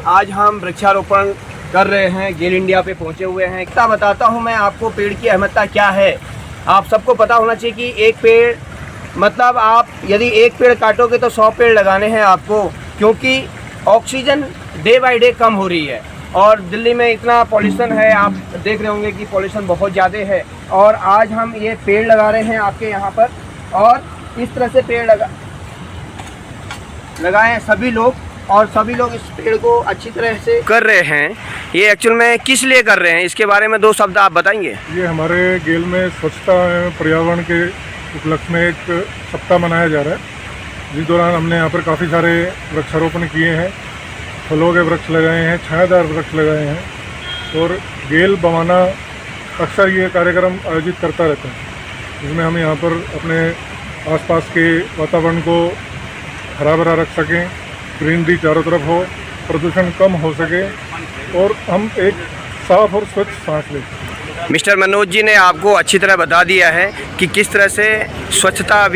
आज हम वृक्षारोपण कर रहे हैं, गेल इंडिया पे पहुंचे हुए हैं। क्या बताता हूं मैं आपको पेड़ की अहमियता क्या है। आप सबको पता होना चाहिए कि एक पेड़ मतलब आप यदि एक पेड़ काटोगे तो 100 पेड़ लगाने हैं आपको, क्योंकि ऑक्सीजन डे बाय डे कम हो रही है। और दिल्ली में इतना पॉल्यूशन है, आप देख रहे होंगे कि पॉल्यूशन बहुत ज़्यादा है। और आज हम ये पेड़ लगा रहे हैं आपके यहाँ पर, और इस तरह से पेड़ लगाएं सभी लोग, और सभी लोग इस पेड़ को अच्छी तरह से कर रहे हैं। ये एक्चुअल में किस लिए कर रहे हैं, इसके बारे में 2 शब्द आप बताएंगे। ये हमारे गेल में स्वच्छता एवं पर्यावरण के उपलक्ष्य में एक सप्ताह मनाया जा रहा है, जिस दौरान हमने यहाँ पर काफ़ी सारे वृक्षारोपण किए हैं। फलों के वृक्ष लगाए हैं, छायादार वृक्ष लगाए हैं। और गेल बवाना अक्सर ये कार्यक्रम आयोजित करता रहता है, जिसमें हम यहाँ पर अपने आसपास के वातावरण को हरा भरा रख सकें, ग्रीनरी चारों तरफ हो, प्रदूषण कम हो सके और हम एक साफ और स्वच्छ सांस लें। मिस्टर मनोज जी ने आपको अच्छी तरह बता दिया है कि किस तरह से स्वच्छता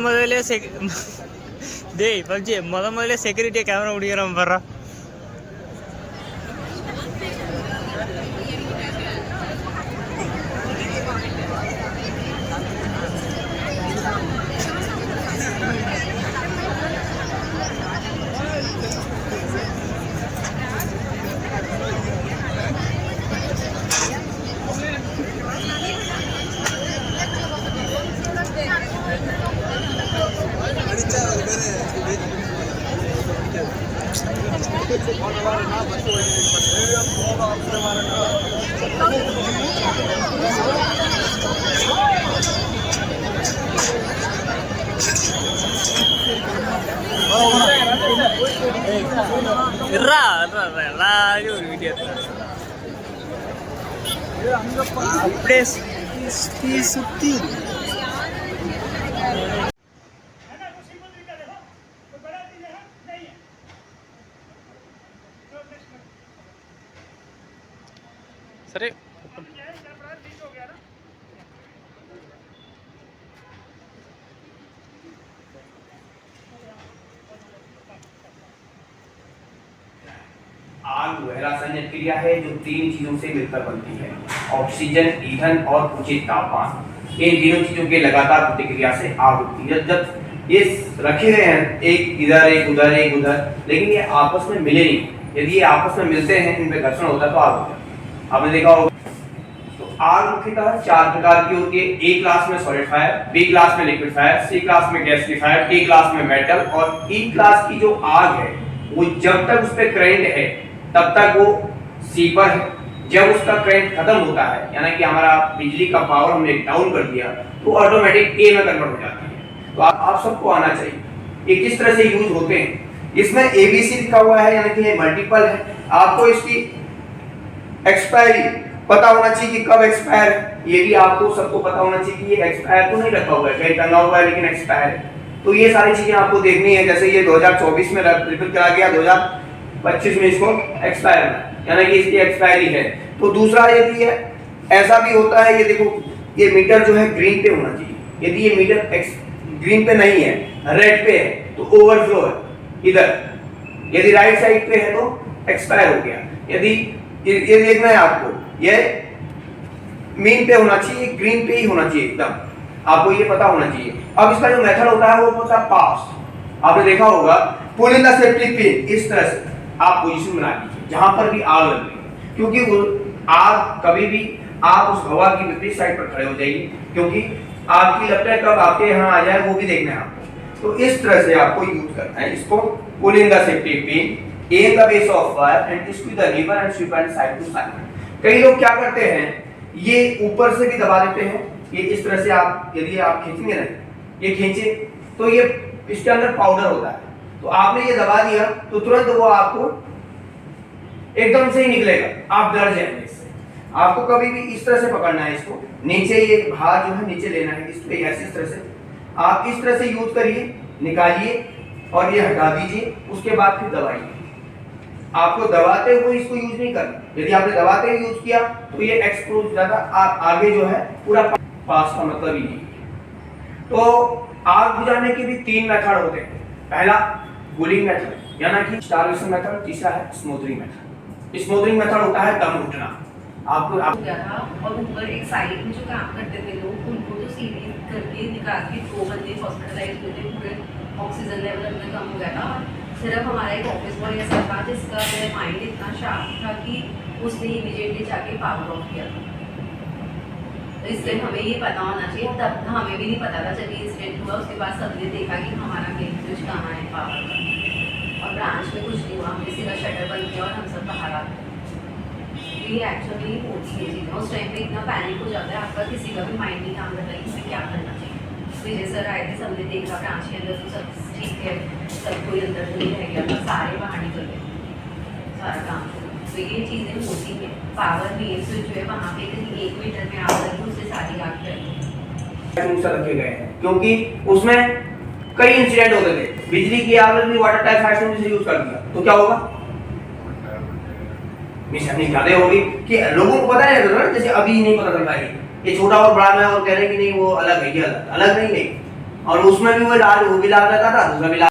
ಮೊದಲೇ ಡೇ ಪಬ್ಜಿ ಮೊದಲೇ ಸೆಕ್ಯೂರಿಟಿ ಕ್ಯಾಮ್ರಾ ಹುಡುಗಿರ ಬರ್ರ ಸುತ್ತಿ ಸರಿ आग वह रासायनिक क्रिया है जो 3 चीजों से मिलकर बनती है, ऑक्सीजन, ईंधन और उचित तापमान। इन तीनों चीजों के लगातार प्रतिक्रिया से आग होती है। जब ये रखे गए हैं एक इधर एक उधर एक उधर, लेकिन ये आपस में मिले नहीं। यदि ये आपस में मिलते हैं, इनमें घर्षण होता है तो आग होता है। आपने देखा होगा। तो आग मुख्यतः 4 प्रकार की होती है। ए क्लास में सॉलिड फायर, बी क्लास में लिक्विड फायर, सी क्लास में गैसिफायर, डी क्लास में मेटल, और ई क्लास की जो आग है वो जब तक उस पर करंट है तब तक वो सी पर है। जब उसका करंट खत्म होता है, यानी कि हमारा बिजली का पावर हमने डाउन कर दिया, तो ऑटोमेटिक ए में कन्वर्ट हो जाती है। तो आप सबको आना चाहिए ये किस तरह से यूज होते हैं। इसमें एबीसी लिखा हुआ है, यानी कि ये मल्टीपल है। आपको इसकी एक्सपायरी पता होना चाहिए कि कब एक्सपायर है। ये भी आपको सबको पता होना चाहिए कि ये एक्सपायर तो नहीं रखा हुआ है, कहीं टंगा हुआ है लेकिन एक्सपायर है। तो ये सारी चीजें आपको देखनी है। जैसे ये 2024 में रिपीट करा गया, 2025 में इसको एक्सपायर है, यानी कि इसकी एक्सपायरी है। तो दूसरा यदि है ऐसा भी होता है, ये देखो ये मीटर जो है ग्रीन पे होना चाहिए। यदि ये मीटर ग्रीन पे नहीं है, रेड पे है, तो ओवरफ्लो है इधर। यदि राइट साइड पे है तो एक्सपायर हो गया। यदि ये देखना है आपको, ये मीन पे होना चाहिए, ग्रीन पे ही होना चाहिए एकदम, आपको ये पता होना चाहिए। अब इसका जो मेथड होता है वो होता है पास। आपने देखा होगा, पुल इन द सेफ्टी पिन, इस तरह से आप पोजीशन बना लीजिए जहां पर भी आग लग रही है, क्योंकि वो आग कभी भी आप उस हवा की विपरीत साइड पर खड़े हो जाइए, क्योंकि आग की लपटें कब आपके यहाँ आ जाए वो भी देखना है आपको। तो इस तरह से आपको यूज करना है इसको। Pull in the safety pin in the base of wire and screw the lever and sweep and side to side. कई लोग क्या करते हैं, ये ऊपर से भी दबा देते हैं, ये इस तरह से आप यदि आप खींचेंगे ना, ये खींचे तो ये इसके अंदर पाउडर होता है, तो आपने ये दबा दिया तो तुरंत वो आपको एकदम से ही निकलेगा, आप डर जाएंगे इससे। आपको कभी भी इस तरह से पकड़ना है इसको, नीचे ये भार जो है नीचे लेना है, इस तरह से आप इस तरह से यूज करिए, निकालिए और ये हटा दीजिए, उसके बाद फिर दबाइए। आपको दबाते हुए इसको यूज नहीं करना, यदि आपने दबाते हुए यूज किया तो ये एक्सपोज ज्यादा आप आगे जो है पूरा पास का मतलब ही नहीं। तो आग बुझाने के भी 3 मेथड होते हैं। पहला कूलिंग मेथड यानी कि स्टारवेशन मेथड, तीसरा है स्मोथरिंग मेथड। स्मोथरिंग मेथड होता है दम घुटना। आपको और ऊपर एक साइड में जो काम करते थे लोग, उनको तो सीढ़ी करके निकाल के 2 बंदे हॉस्पिटलाइज हुए थे, पूरे ऑक्सीजन लेवल अपना कम हो गया था। सिर्फ हमारा एक ऑफिस बॉय ऐसा था जिसका माइंड इतना शार्प था कि उसने इमीडिएटली जाके पावर ऑफ किया था। तो इसलिए हमें ये पता होना चाहिए, तब हमें भी नहीं पता था जब ये इंसिडेंट हुआ, उसके बाद सबने देखा कि हमारा मेन स्विच कहाँ है पावर का, और ब्रांच में कुछ नहीं हुआ, हमने सीधा शटर बंद किया और हम सब बाहर आ गए। ये एक्चुअली होती है चीज़ें, उस टाइम पे इतना पैनिक हो जाता है, आपका किसी का भी माइंड नहीं काम करता है कि हमें क्या करना चाहिए। विजय सर आए थे, सबने देखा ब्रांच के अंदर तो सब ठीक है, सब कोई अंदर तो नहीं रह गया था, सारे बाहर निकल गए, सारा काम। तो ये चीज़ें होती हैं। पावर मेन स्विच जो है वहाँ पे कहीं 1 मीटर में आग लगी, उससे सारी आग फैल रखे गए हैं, क्योंकि उसमें कई इंसिडेंट होते थे। बिजली की आग लगी, वाटर टाइप फायर से यूज कर दिया तो क्या होगा, निशानी ज्यादा होगी। कि लोगों को पता है, जैसे अभी नहीं पता चलता है ये छोटा और बड़ा में, और कह रहे हैं कि नहीं वो अलग है, ये अलग नहीं है, और उसमें भी वो भी लाल रहता था, दूसरा भी लाल।